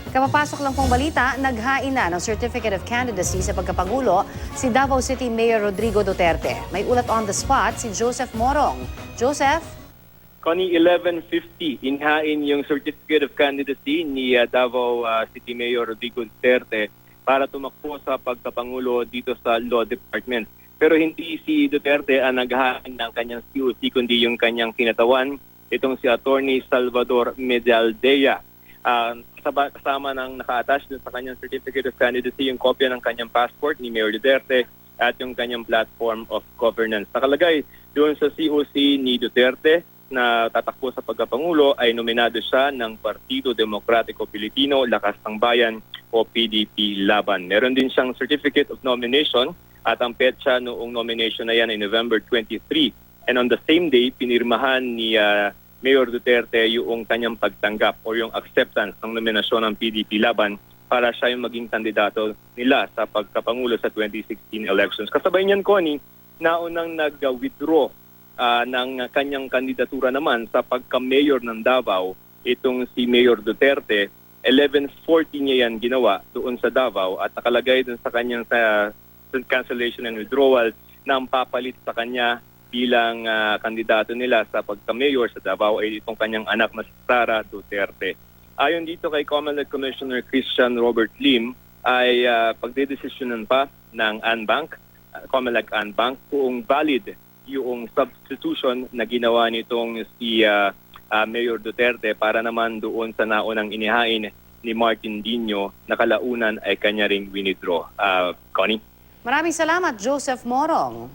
Kapapasok lang pong balita, naghain na ng Certificate of Candidacy sa pagkapangulo si Davao City Mayor Rodrigo Duterte. May ulat on the spot si Joseph Morong. Joseph? Connie, 11:50, inhain yung Certificate of Candidacy ni Davao City Mayor Rodrigo Duterte para tumakbo sa pagkapangulo dito sa Law Department. Pero hindi si Duterte ang naghain ng kanyang COC, kundi yung kanyang kinatawan, itong si Attorney Salvador Medialdea. Kasama ng naka-attach dun sa kanyang Certificate of Candidacy yung kopya ng kanyang passport ni Mayor Duterte at yung kanyang platform of governance. Nakalagay doon sa COC ni Duterte na tatakbo sa pagkapangulo ay nominado siya ng Partido Demokratiko Pilipino, Lakas ng Bayan o PDP Laban. Meron din siyang Certificate of Nomination at ang petsa noong nomination na yan ay November 23. And on the same day, pinirmahan ni Mayor Duterte yung kanyang pagtanggap o yung acceptance ng nominasyon ng PDP Laban para siya yung maging kandidato nila sa pagkapangulo sa 2016 elections. Kasabay niyan, Connie, naunang nag-withdraw ng kanyang kandidatura naman sa pagka-mayor ng Davao, itong si Mayor Duterte. 11:40 niya yan ginawa doon sa Davao at nakalagay doon sa kanyang cancellation and withdrawal na ang papalit sa kanya bilang kandidato nila sa pagka-mayor sa Davao ay itong kanyang anak na si Sara Duterte. Ayon dito kay Comelec Commissioner Christian Robert Lim ay pagdedesisyonan pa ng Anbank, Comelec Anbank, kung valid yung substitution na ginawa nitong si Mayor Duterte para naman doon sa naunang inihain ni Martin Dino na kalaunan ay kanya ring winidraw. Connie? Maraming salamat, Joseph Morong.